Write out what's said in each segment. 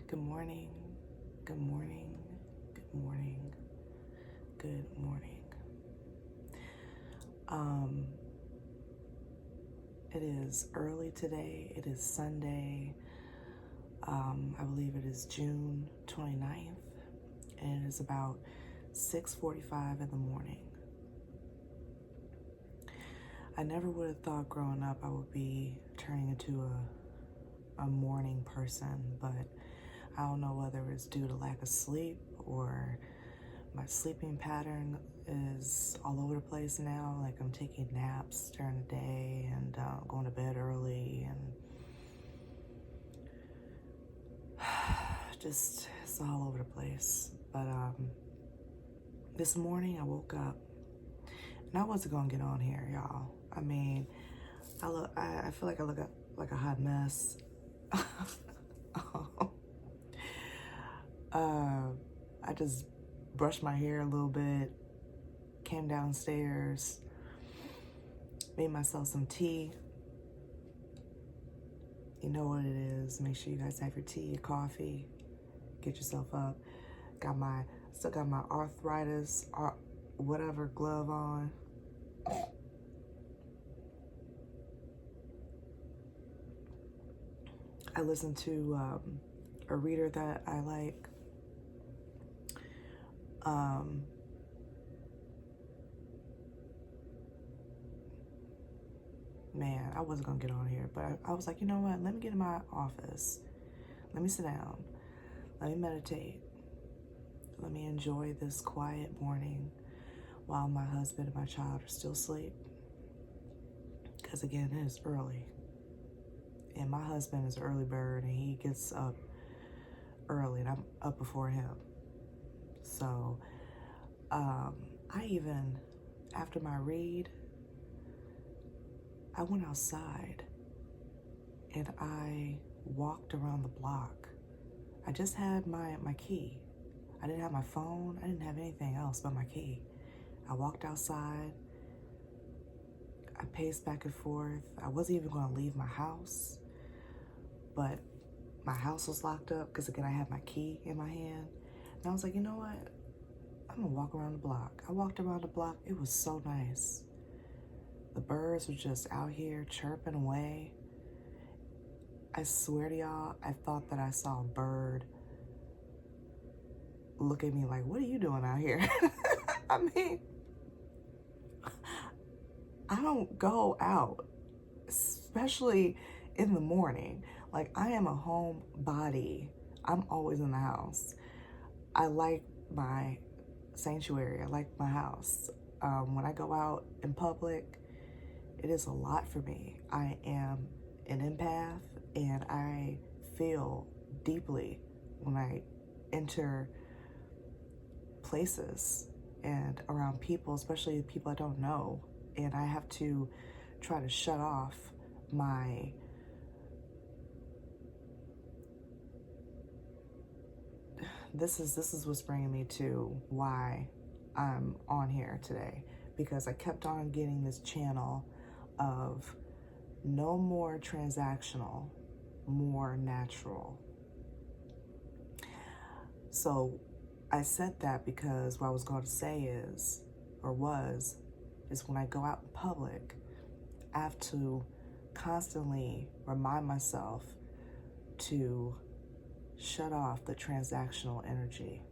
Good morning, good morning, good morning, good morning. It is early today. It is Sunday. I believe it is June 29th, and it is about 6:45 in the morning. I never would have thought growing up I would be turning into a morning person, but I don't know whether it's due to lack of sleep or my sleeping pattern is all over the place now. Like I'm taking naps during the day and going to bed early, and just it's all over the place. But this morning I woke up and I wasn't gonna get on here, y'all. I mean, I feel like I look like a hot mess. I just brushed my hair a little bit, came downstairs, made myself some tea. You know what it is. Make sure you guys have your tea, your coffee. Get yourself up. Still got my arthritis, whatever glove on. I listened to a reader that I like. Man, I wasn't gonna get on here, but I was like, you know what? Let me get in my office. Let me sit down. Let me meditate. Let me enjoy this quiet morning while my husband and my child are still asleep. Because again, it is early. And my husband is an early bird and he gets up early and I'm up before him. So I even, after my read, I went outside and I walked around the block. I just had my key. I didn't have my phone. I didn't have anything else but my key. I walked outside. I paced back and forth. I wasn't even going to leave my house, but my house was locked up because, again, I had my key in my hand. And I was like, you know what? I'm going to walk around the block. I walked around the block. It was so nice. The birds were just out here chirping away. I swear to y'all, I thought that I saw a bird look at me like, what are you doing out here? I mean, I don't go out, especially in the morning. Like, I am a homebody. I'm always in the house. I like my sanctuary. I like my house. When I go out in public, it is a lot for me. I am an empath and I feel deeply when I enter places and around people, especially people I don't know. And I have to try to shut off my this is what's bringing me to why I'm on here today, because I kept on getting this channel of no more transactional, more natural. So I said that because what I was going to say is when I go out in public, I have to constantly remind myself to shut off the transactional energy.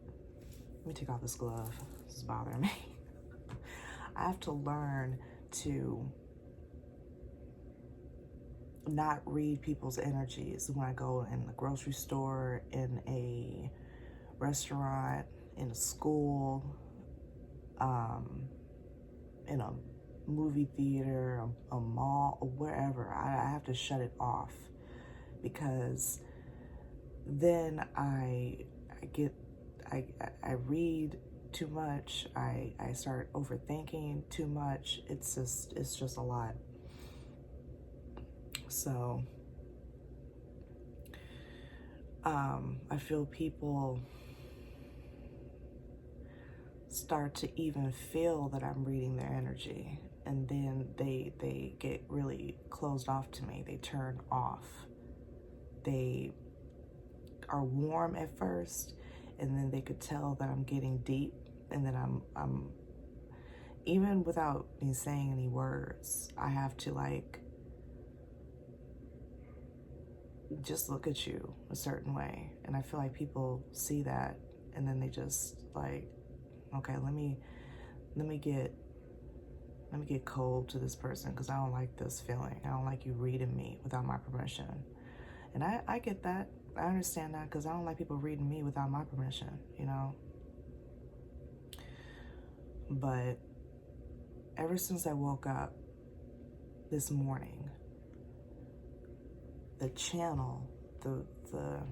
Let me take off this glove. This is bothering me. I have to learn to not read people's energies when I go in the grocery store, in a restaurant, in a school, in a movie theater, a mall, or wherever. I have to shut it off, because then I read too much. I start overthinking too much. It's just a lot. So I feel people start to even feel that I'm reading their energy, and then they get really closed off to me. They turn off. They are warm at first, and then they could tell that I'm getting deep, and then I'm even without me saying any words, I have to like just look at you a certain way. And I feel like people see that, and then they just like, okay, let me get cold to this person because I don't like this feeling. I don't like you reading me without my permission. And I get that. I understand that because I don't like people reading me without my permission, you know? But ever since I woke up this morning, the channel, the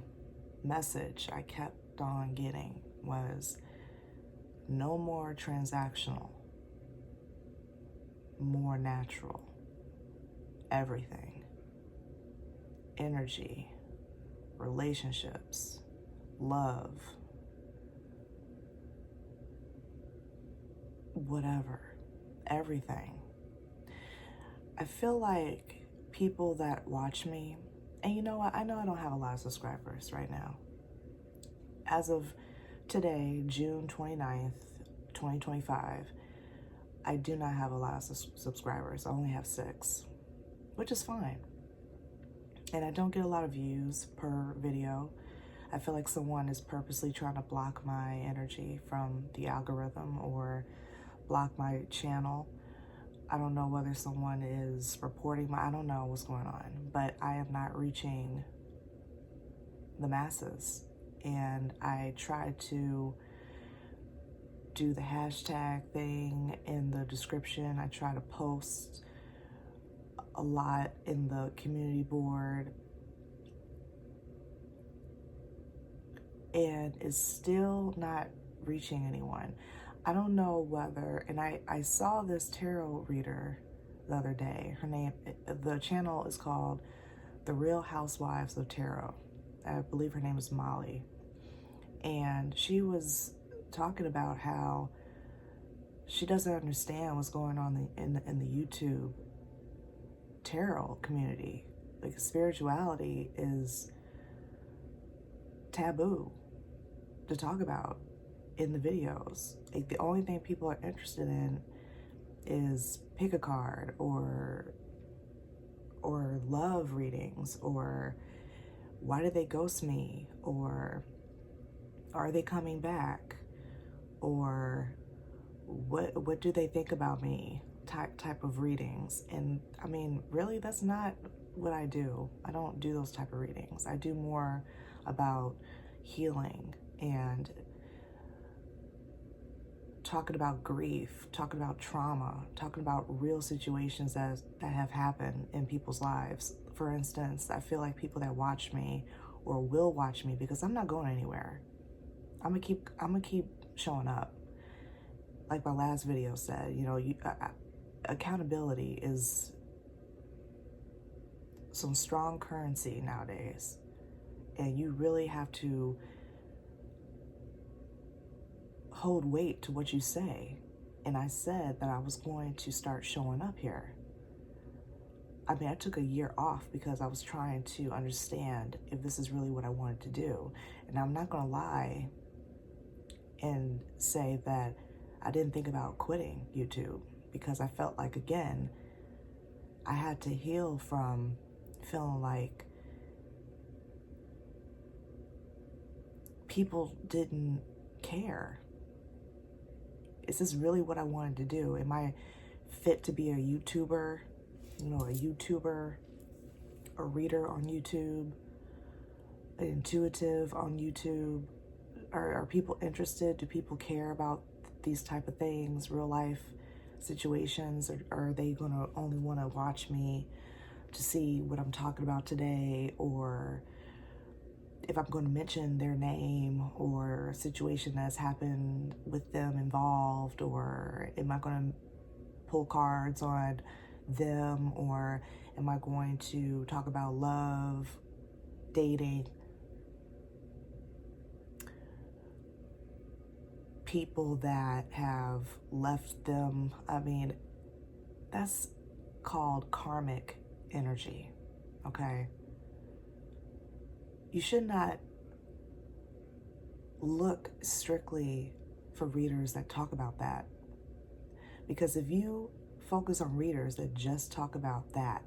message I kept on getting was no more transactional, more natural, everything, energy, relationships, love, whatever, everything. I feel like people that watch me, and you know what, I know I don't have a lot of subscribers right now. As of today, June 29th, 2025, I do not have a lot of subscribers. I only have 6, which is fine. And I don't get a lot of views per video. I feel like someone is purposely trying to block my energy from the algorithm or block my channel. I don't know whether someone is reporting I don't know what's going on, but I am not reaching the masses. And I try to do the hashtag thing in the description. I try to post a lot in the community board, and it's still not reaching anyone. I don't know whether, and I saw this tarot reader the other day. The channel is called The Real Housewives of Tarot. I believe her name is Molly. And she was talking about how she doesn't understand what's going on in the YouTube tarot community. Like, spirituality is taboo to talk about in the videos. Like, the only thing people are interested in is pick a card or love readings, or why did they ghost me, or are they coming back, or what do they think about me, type of readings. And I mean, really, that's not what I do. I don't do those type of readings. I do more about healing and talking about grief, talking about trauma, talking about real situations that have happened in people's lives. For instance, I feel like people that watch me or will watch me, because I'm not going anywhere. I'm gonna keep showing up. Like my last video said, you know, accountability is some strong currency nowadays, and you really have to hold weight to what you say. And I said that I was going to start showing up here. I mean, I took a year off because I was trying to understand if this is really what I wanted to do. And I'm not gonna lie and say that I didn't think about quitting YouTube, because I felt like, again, I had to heal from feeling like people didn't care. Is this really what I wanted to do? Am I fit to be a YouTuber? You know, a YouTuber, a reader on YouTube, an intuitive on YouTube? Are people interested? Do people care about these type of things, real life situations? Or are they gonna only want to watch me to see what I'm talking about today, or if I'm going to mention their name or a situation that's happened with them involved, or am I going to pull cards on them, or am I going to talk about love, dating, people that have left them? I mean, that's called karmic energy, okay? You should not look strictly for readers that talk about that. Because if you focus on readers that just talk about that,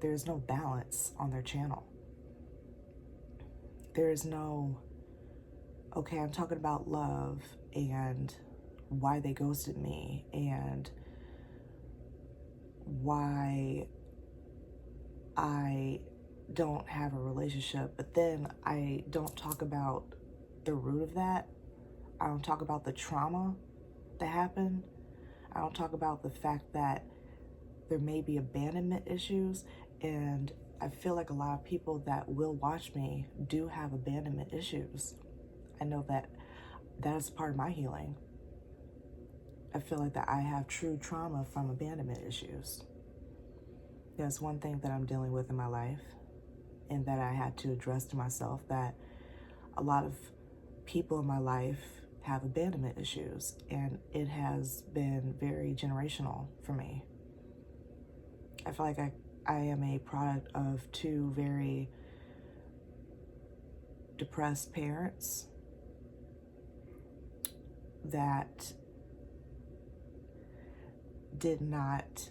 there's no balance on their channel. There is no, okay, I'm talking about love and why they ghosted me and why I don't have a relationship, but then I don't talk about the root of that. I don't talk about the trauma that happened. I don't talk about the fact that there may be abandonment issues, and I feel like a lot of people that will watch me do have abandonment issues. I know that that is part of my healing. I feel like that I have true trauma from abandonment issues. There's one thing that I'm dealing with in my life and that I had to address to myself, that a lot of people in my life have abandonment issues, and it has been very generational for me. I feel like I am a product of two very depressed parents that did not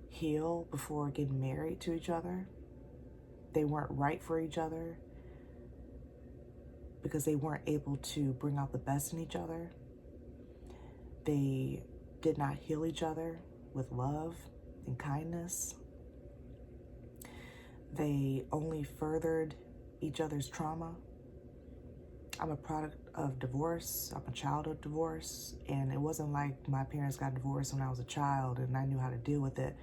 heal before getting married to each other. They weren't right for each other because they weren't able to bring out the best in each other. They did not heal each other with love and kindness. They only furthered each other's trauma. I'm a product of divorce. I'm a child of divorce. And it wasn't like my parents got divorced when I was a child and I knew how to deal with it.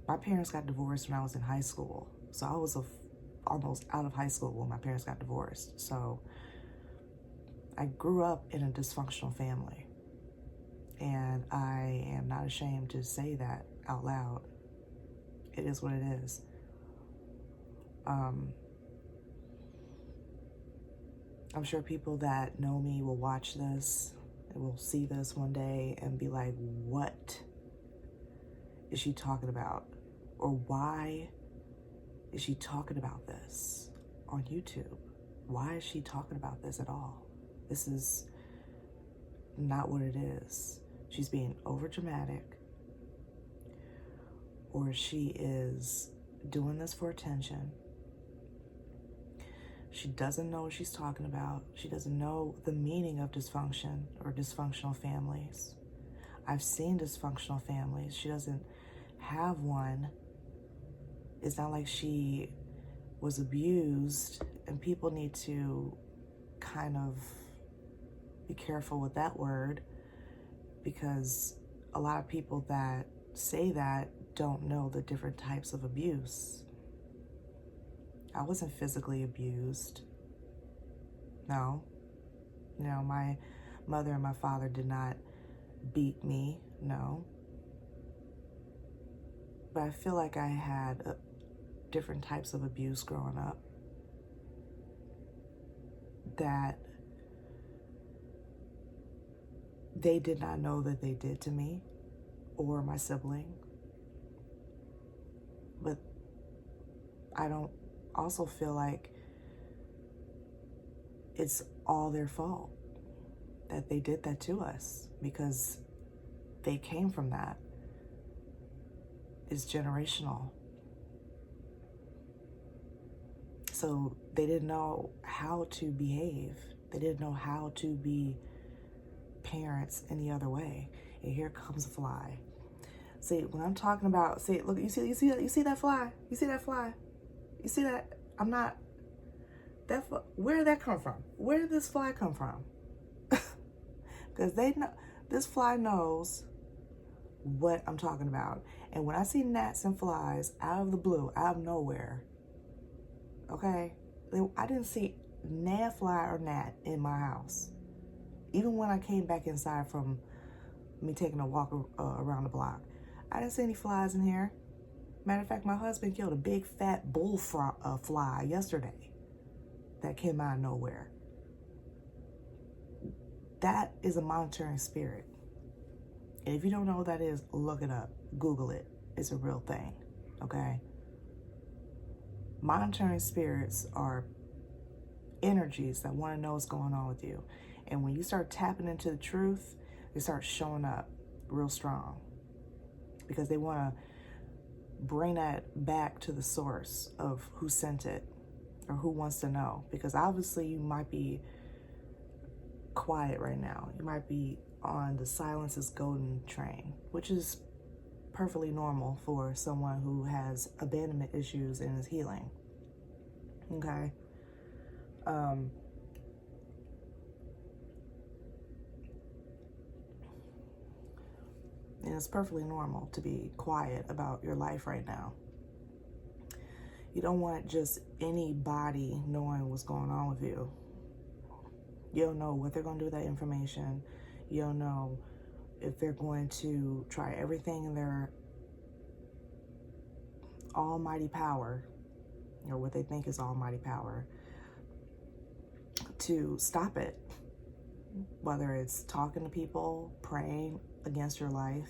My parents got divorced when I was in high school. So I was almost out of high school when my parents got divorced. So I grew up in a dysfunctional family. And I am not ashamed to say that out loud. It is what it is. I'm sure people that know me will watch this and will see this one day and be like, what is she talking about? Or why is she talking about this on YouTube? Why is she talking about this at all? This is not what it is. She's being over dramatic, or she is doing this for attention. She doesn't know what she's talking about. She doesn't know the meaning of dysfunction or dysfunctional families. I've seen dysfunctional families. She doesn't have one. It's not like she was abused, and people need to kind of be careful with that word, because a lot of people that say that don't know the different types of abuse. I wasn't physically abused. No. You know, my mother and my father did not beat me. No. But I feel like I had different types of abuse growing up that they did not know that they did to me or my sibling. But I don't also feel like it's all their fault that they did that to us, because they came from that. It's generational. So they didn't know how to behave. They didn't know how to be parents any other way. And here comes a fly. See, when I'm talking about, see, look, you see that fly? You see that fly? You see that? I'm not, where did that come from? Where did this fly come from? Because they know, this fly knows what I'm talking about. And when I see gnats and flies out of the blue, out of nowhere, okay, I didn't see gnat fly or gnat in my house. Even when I came back inside from me taking a walk around the block, I didn't see any flies in here. Matter of fact, my husband killed a big fat bull fly yesterday that came out of nowhere. That is a monitoring spirit. And if you don't know what that is, look it up. Google it. It's a real thing, okay? Monitoring spirits are energies that want to know what's going on with you. And when you start tapping into the truth, they start showing up real strong because they want to bring that back to the source of who sent it or who wants to know. Because obviously you might be quiet right now. You might be on the silence is golden train, which is perfectly normal for someone who has abandonment issues and is healing. Okay. And it's perfectly normal to be quiet about your life right now. You don't want just anybody knowing what's going on with you. You don't know what they're going to do with that information. You don't know if they're going to try everything in their almighty power, or what they think is almighty power, to stop it. Whether it's talking to people, praying against your life,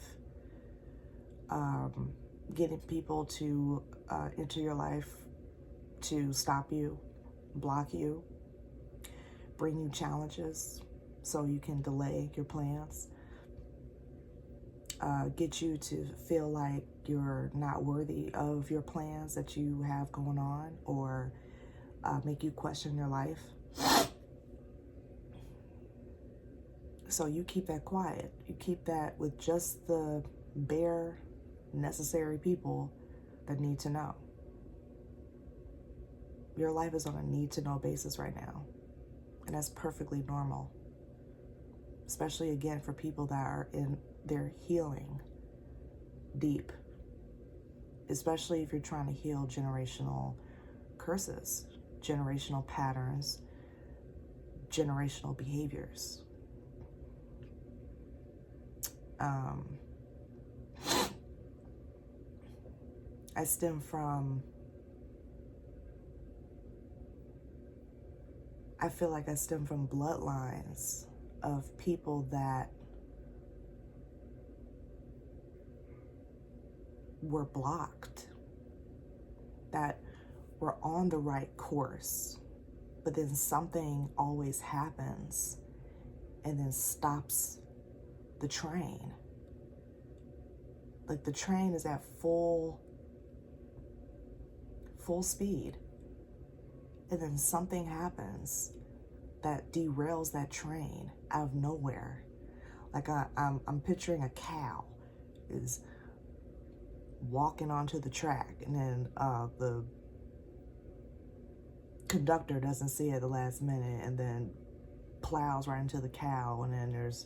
getting people to enter your life to stop you, block you, bring you challenges so you can delay your plans, get you to feel like you're not worthy of your plans that you have going on, or make you question your life. So you keep that quiet. You keep that with just the bare necessary people that need to know. Your life is on a need to know basis right now. And that's perfectly normal. Especially again for people that are in their healing deep. Especially if you're trying to heal generational curses, generational patterns, generational behaviors. I stem from, I feel like I stem from bloodlines of people that were blocked, that were on the right course, but then something always happens and then stops the train. Like the train is at full speed, and then something happens that derails that train out of nowhere. Like I'm picturing a cow is walking onto the track, and then the conductor doesn't see it at the last minute and then plows right into the cow, and then there's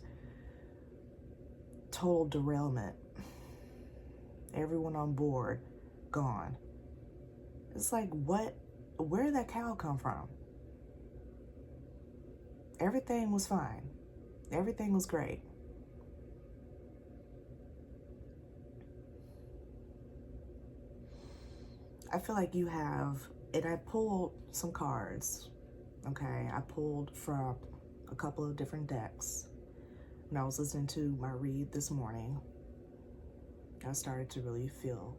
total derailment. Everyone on board gone. It's like, what? Where did that cow come from? Everything was fine. Everything was great. I feel like you have, and I pulled some cards, okay? I pulled from a couple of different decks. When I was listening to my read this morning, I started to really feel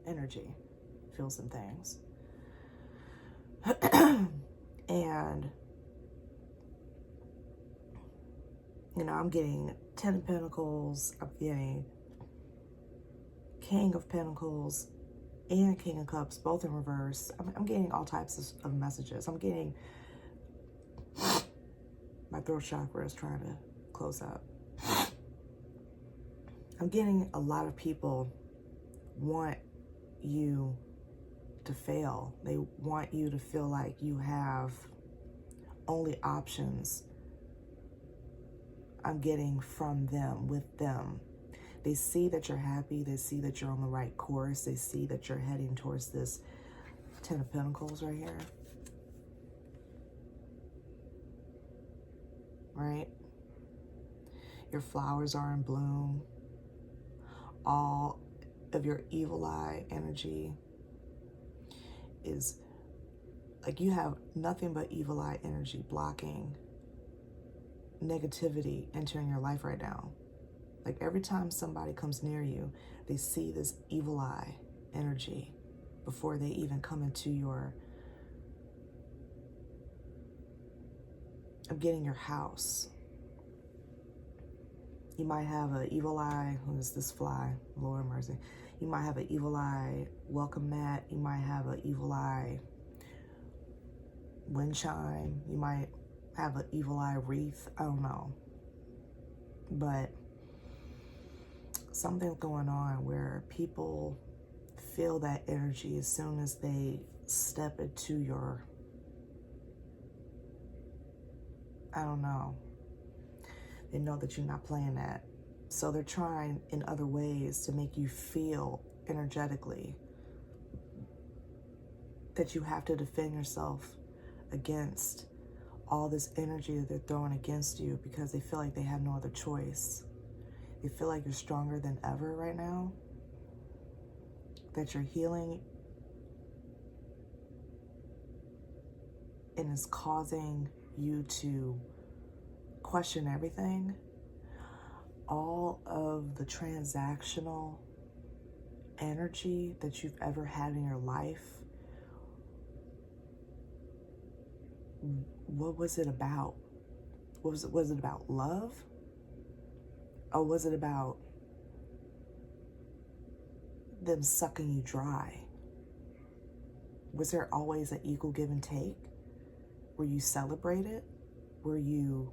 energy, feel some things. And, you know, I'm getting 10 of Pentacles, I'm getting King of Pentacles, and King of Cups, both in reverse. I'm getting all types of messages. I'm getting, my throat chakra is trying to close up. I'm getting a lot of people want you to fail. They want you to feel like you have only options. I'm getting from them, with them. They see that you're happy. They see that you're on the right course. They see that you're heading towards this 10 of Pentacles right here. Right? Your flowers are in bloom. All of your evil eye energy is like you have nothing but evil eye energy blocking negativity entering your life right now. Like every time somebody comes near you, they see this evil eye energy before they even come into your of getting your house. You might have an evil eye. Who is this fly? Lord mercy. You might have an evil eye welcome mat. You might have an evil eye wind chime. You might have an evil eye wreath. I don't know. But something's going on where people feel that energy as soon as they step into your, I don't know. They know that you're not playing that. So they're trying in other ways to make you feel energetically that you have to defend yourself against all this energy that they're throwing against you because they feel like they have no other choice. They feel like you're stronger than ever right now, that you're healing, and it's causing you to question everything. All of the transactional energy that you've ever had in your life, what was it about? Was it about love? Or was it about them sucking you dry? Was there always an equal give and take? Were you celebrated? Were you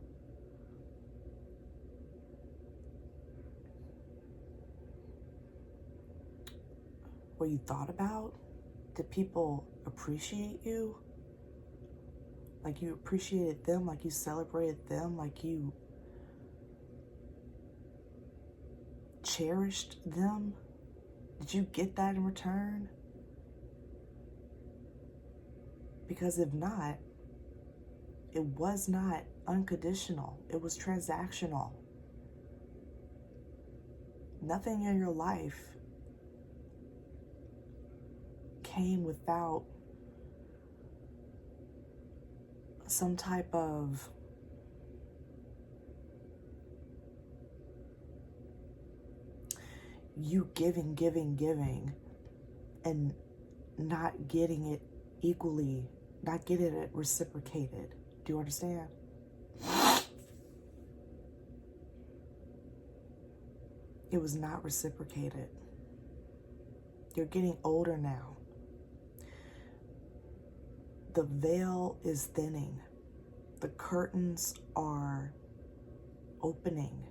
thought about? Did people appreciate you? Like you appreciated them, like you celebrated them, like you cherished them? Did you get that in return? Because if not, it was not unconditional. It was transactional. Nothing in your life came without some type of you giving, and not getting it equally, not getting it reciprocated. Do you understand? It was not reciprocated. You're getting older now. The veil is thinning. The curtains are opening.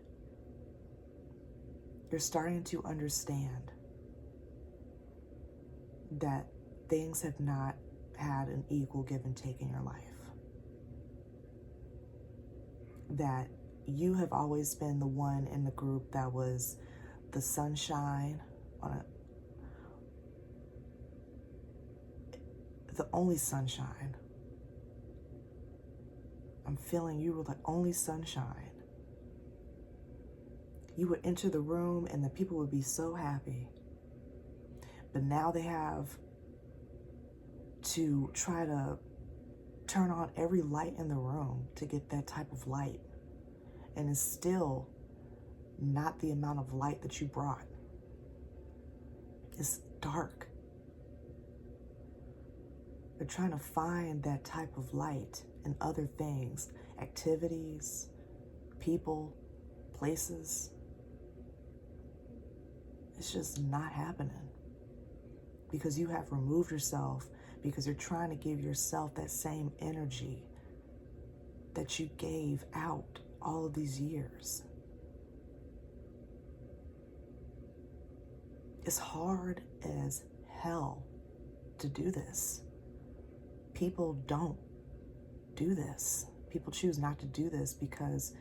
You're starting to understand that things have not had an equal give and take in your life. That you have always been the one in the group that was the sunshine the only sunshine. I'm feeling you were the only sunshine. You would enter the room and the people would be so happy. But now they have to try to turn on every light in the room to get that type of light. And it's still not the amount of light that you brought. It's dark. They're trying to find that type of light in other things, activities, people, places. It's just not happening because you have removed yourself, because you're trying to give yourself that same energy that you gave out all of these years. It's hard as hell to do this. People don't do this. People choose not to do this because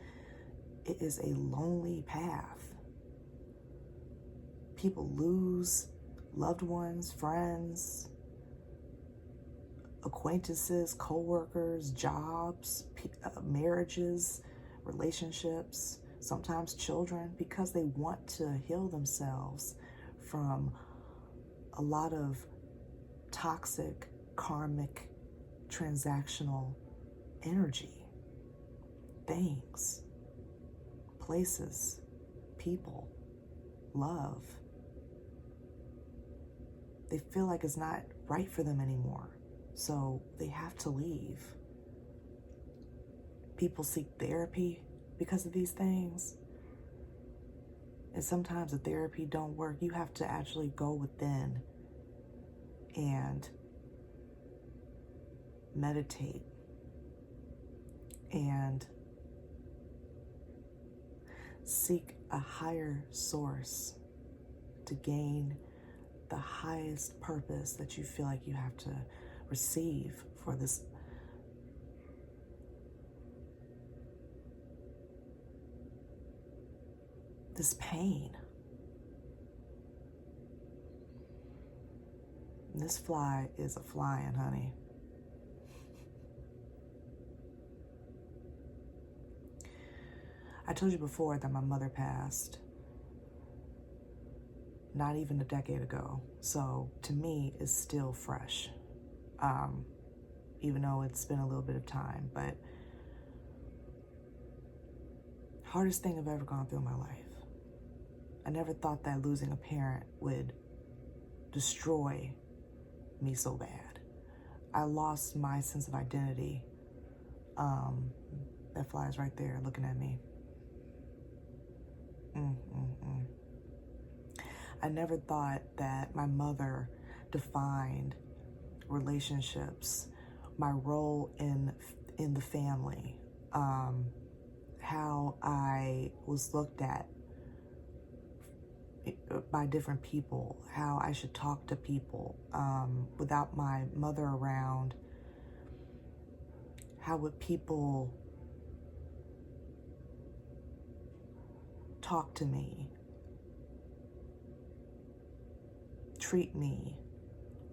it is a lonely path. People lose loved ones, friends, acquaintances, co-workers, jobs, marriages, relationships, sometimes children, because they want to heal themselves from a lot of toxic, karmic, transactional energy, things, places, people, love. They feel like it's not right for them anymore, so they have to leave. People seek therapy because of these things. And sometimes the therapy don't work. You have to actually go within and meditate and seek a higher source to gain the highest purpose that you feel like you have to receive for this pain. This fly is a flying, honey. I told you before that my mother passed not even a decade ago. So to me, it's still fresh. Even though it's been a little bit of time, but hardest thing I've ever gone through in my life. I never thought that losing a parent would destroy me so bad. I lost my sense of identity. That fly's right there looking at me. I never thought that my mother defined relationships, my role in the family, how I was looked at by different people, how I should talk to people. Without my mother around, how would people talk to me, treat me,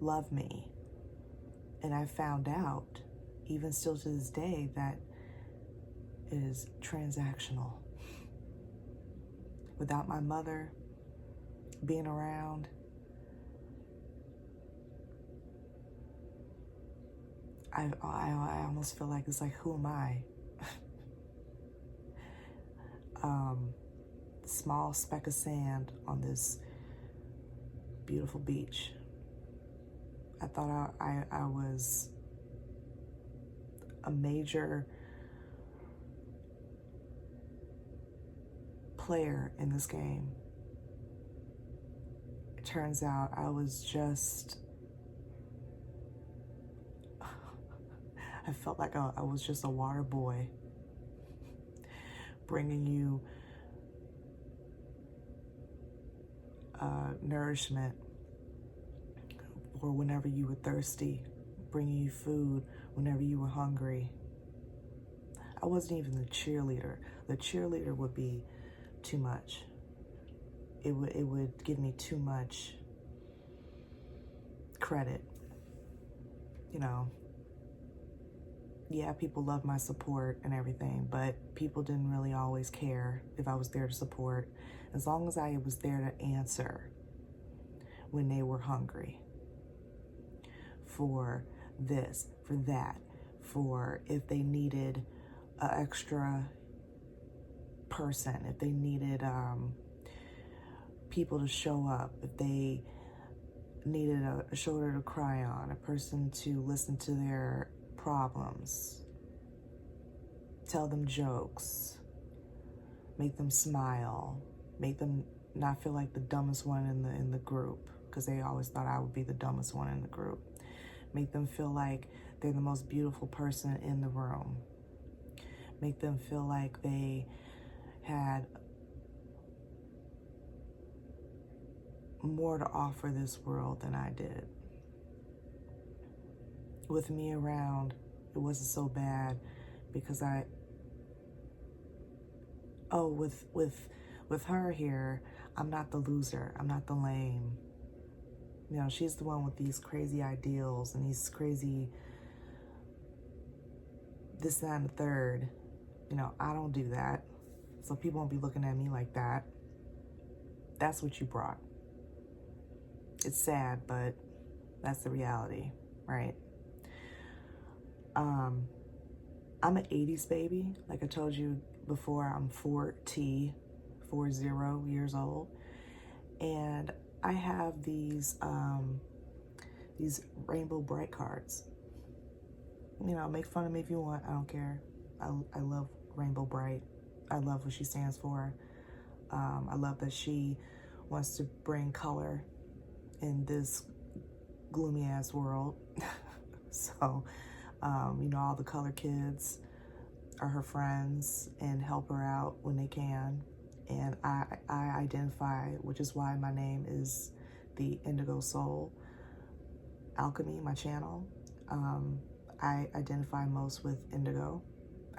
love me? And I found out, even still to this day, that it is transactional. Without my mother being around, I almost feel like it's like, who am I? Small speck of sand on this beautiful beach. I thought I was a major player in this game. It turns out I was just, I felt like I was just a water boy, bringing you nourishment or whenever you were thirsty, bringing you food whenever you were hungry. I wasn't even the cheerleader. The cheerleader would be too much. It would give me too much credit. You know, yeah, people loved my support and everything, but people didn't really always care if I was there to support, as long as I was there to answer when they were hungry for this, for that, for if they needed an extra person, if they needed people to show up, if they needed a shoulder to cry on, a person to listen to their problems, tell them jokes, make them smile, make them not feel like the dumbest one in the group, because they always thought I would be the dumbest one in the group. Make them feel like they're the most beautiful person in the room. Make them feel like they had more to offer this world than I did. With me around, it wasn't so bad because with her here, I'm not the loser. I'm not the lame. You know, she's the one with these crazy ideals and these crazy this, that, and the third. You know, I don't do that. So people won't be looking at me like that. That's what you brought. It's sad, but that's the reality, right? I'm an 80s baby. Like I told you before, I'm 40 years old. And I have these rainbow bright cards. You know, make fun of me if you want. I don't care. I love Rainbow Bright. I love what she stands for. I love that she wants to bring color in this gloomy ass world. So, you know, all the color kids are her friends and help her out when they can. And I identify, which is why my name is the Indigo Soul Alchemy, my channel. I identify most with Indigo.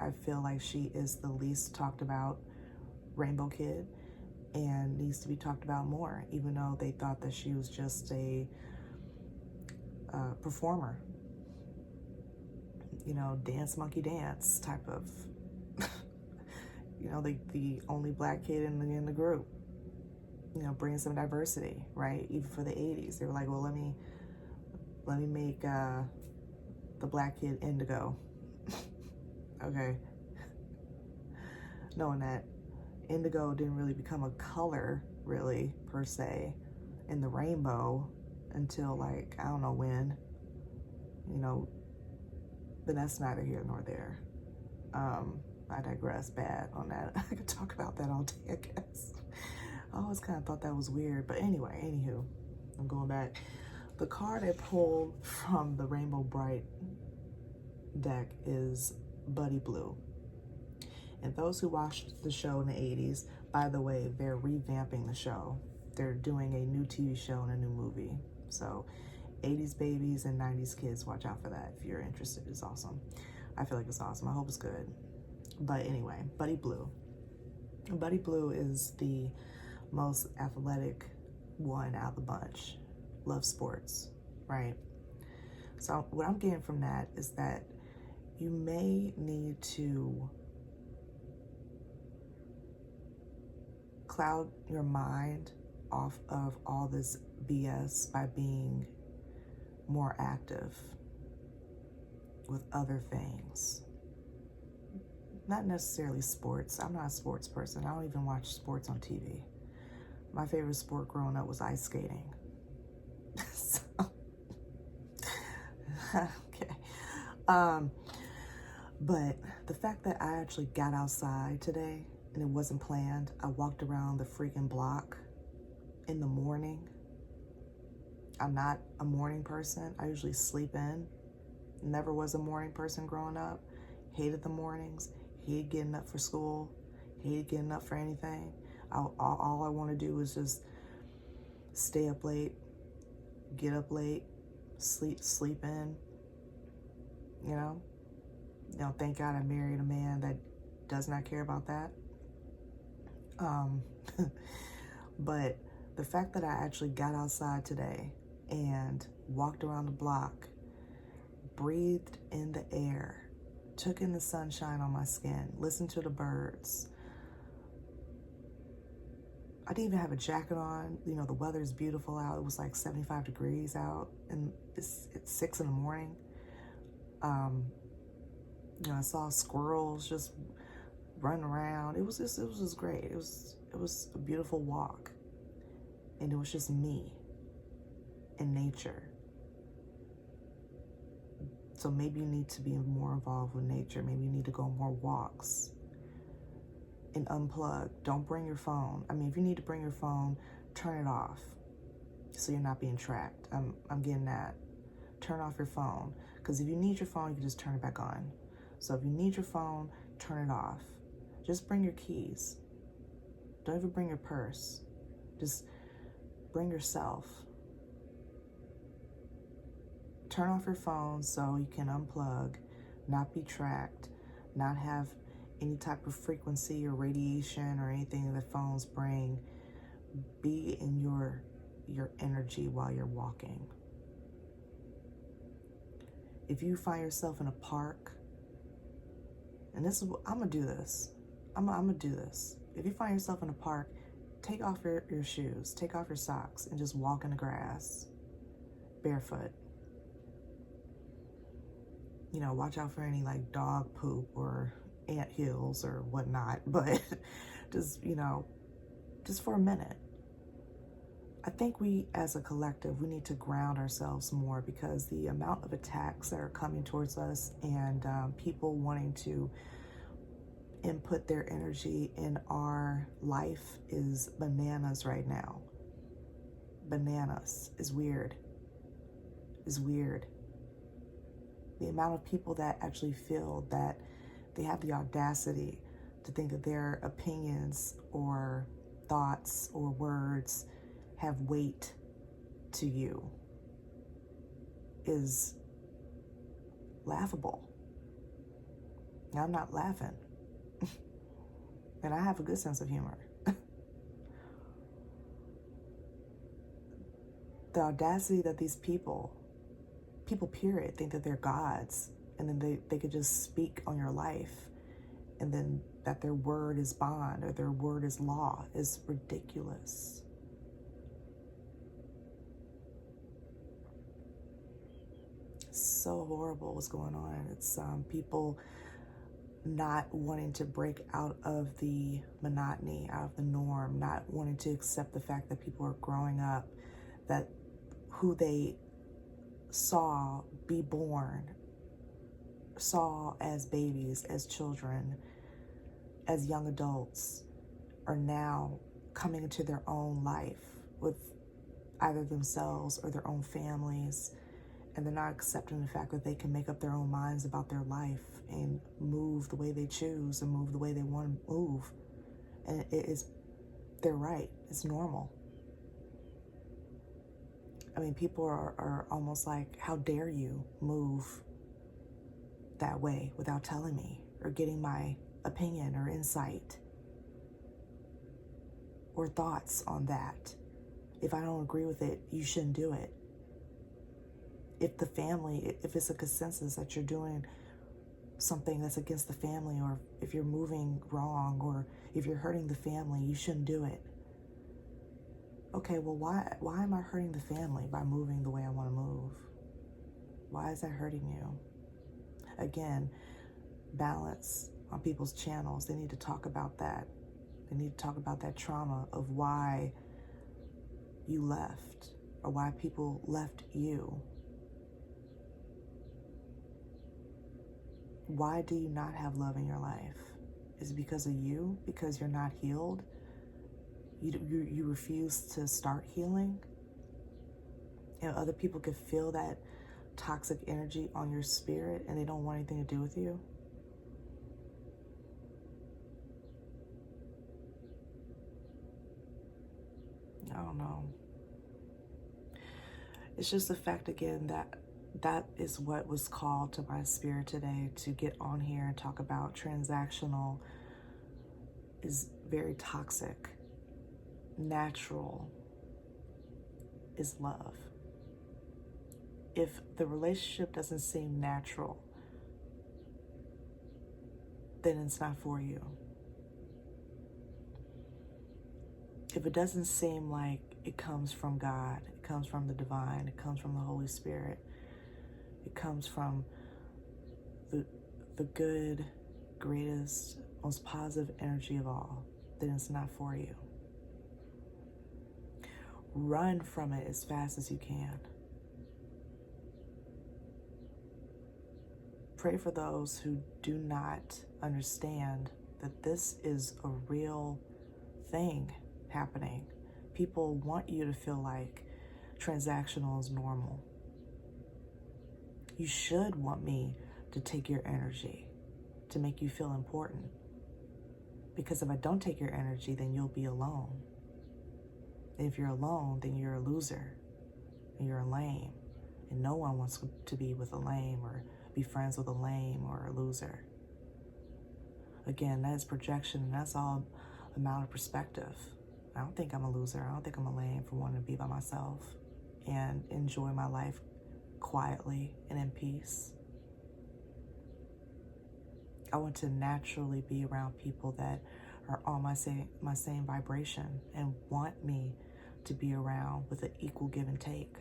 I feel like she is the least talked about rainbow kid and needs to be talked about more, even though they thought that she was just a performer, you know, dance monkey dance type of, you know, the only black kid in the group, you know, bringing some diversity, right? Even for the 80s, they were like, well, let me make the black kid Indigo. Okay. Knowing that indigo didn't really become a color, really, per se, in the rainbow until, like, I don't know when, you know, but that's neither here nor there. I digress bad on that. I could talk about that all day, I guess. I always kind of thought that was weird, but anyway, anywho, I'm going back. The card I pulled from the Rainbow Bright deck is Buddy Blue. And those who watched the show in the 80s, by the way, they're revamping the show. They're doing a new TV show and a new movie. So 80s babies and 90s kids, watch out for that. If you're interested, it's awesome. I feel like it's awesome. I hope it's good. But anyway, Buddy Blue. Buddy Blue is the most athletic one out of the bunch. Loves sports, right? So what I'm getting from that is that you may need to cloud your mind off of all this BS by being more active with other things. Not necessarily sports. I'm not a sports person. I don't even watch sports on TV. My favorite sport growing up was ice skating. So, okay. But the fact that I actually got outside today and it wasn't planned, I walked around the freaking block in the morning. I'm not a morning person. I usually sleep in. Never was a morning person growing up. Hated the mornings. Hated getting up for school. Hated getting up for anything. All I want to do is just stay up late, get up late, sleep in, you know? Thank God I married a man that does not care about that. But the fact that I actually got outside today and walked around the block, breathed in the air, took in the sunshine on my skin, listened to the birds. I didn't even have a jacket on. The weather is beautiful out. It was like 75 degrees out, and it's 6 in the morning. I saw squirrels just running around. It was just great. It was a beautiful walk, and it was just me and nature. So maybe you need to be more involved with nature. Maybe you need to go on more walks and unplug. Don't bring your phone. I mean, if you need to bring your phone, turn it off so you're not being tracked. I'm getting that. Turn off your phone, because if you need your phone, you can just turn it back on. So if you need your phone, turn it off. Just bring your keys. Don't even bring your purse. Just bring yourself. Turn off your phone so you can unplug, not be tracked, not have any type of frequency or radiation or anything that phones bring. Be in your energy while you're walking. If you find yourself in a park, and this is what I'm gonna do this. I'm gonna do this. If you find yourself in a park, take off your shoes, take off your socks, and just walk in the grass, barefoot. Watch out for any like dog poop or ant hills or whatnot, but just for a minute. I think we as a collective, we need to ground ourselves more, because the amount of attacks that are coming towards us and people wanting to input their energy in our life is bananas right now. Bananas is weird. Is weird. The amount of people that actually feel that they have the audacity to think that their opinions or thoughts or words have weight to you is laughable. Now, I'm not laughing. And I have a good sense of humor. The audacity that these people period, think that they're gods, and then they could just speak on your life, and then that their word is bond or their word is law is ridiculous. So horrible what's going on. It's people not wanting to break out of the monotony, out of the norm, not wanting to accept the fact that people are growing up, that who they saw be born, saw as babies, as children, as young adults, are now coming into their own life with either themselves or their own families, and they're not accepting the fact that they can make up their own minds about their life and move the way they choose and move the way they want to move. And they're right. It's normal. I mean, people are almost like, how dare you move that way without telling me or getting my opinion or insight or thoughts on that. If I don't agree with it, you shouldn't do it. If the family, if it's a consensus that you're doing something that's against the family, or if you're moving wrong, or if you're hurting the family, you shouldn't do it. Okay, well, why am I hurting the family by moving the way I want to move? Why is that hurting you? Again, balance on people's channels. They need to talk about that. They need to talk about that trauma of why you left, or why people left you. Why do you not have love in your life? Is it because of you? Because you're not healed? You refuse to start healing? And other people can feel that toxic energy on your spirit and they don't want anything to do with you? I don't know. It's just the fact, again, that is what was called to my spirit today, to get on here and talk about transactional is very toxic. Natural is love. If the relationship doesn't seem natural, then it's not for you. If it doesn't seem like it comes from God, it comes from the divine, it comes from the Holy Spirit, it comes from the good, greatest, most positive energy of all, then it's not for you. Run from it as fast as you can. Pray for those who do not understand that this is a real thing happening. People want you to feel like transactional is normal. You should want me to take your energy, to make you feel important. Because if I don't take your energy, then you'll be alone. And if you're alone, then you're a loser, and you're a lame. And no one wants to be with a lame or be friends with a lame or a loser. Again, that is projection, and that's all a matter of perspective. I don't think I'm a loser. I don't think I'm a lame for wanting to be by myself and enjoy my life quietly and in peace. I want to naturally be around people that are on my same vibration and want me to be around with an equal give and take.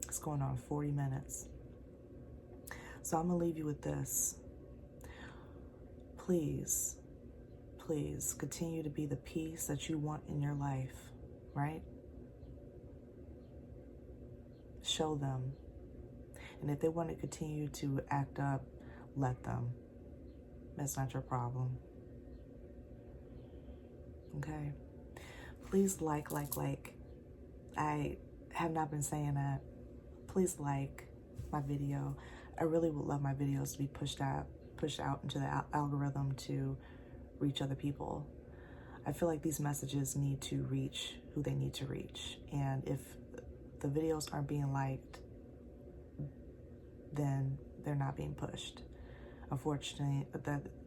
It's going on 40 minutes. So I'm going to leave you with this. Please, please continue to be the peace that you want in your life, right? Show them. And if they want to continue to act up let them. That's not your problem. Okay? Please like. I have not been saying that. Please like my video. I really would love my videos to be pushed out into the algorithm to reach other people. I feel like these messages need to reach who they need to reach. And if the videos aren't being liked, then they're not being pushed. Unfortunately,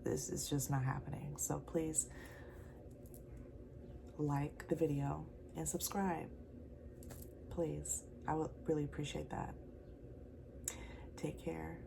this is just not happening. So please like the video and subscribe. Please. I would really appreciate that. Take care.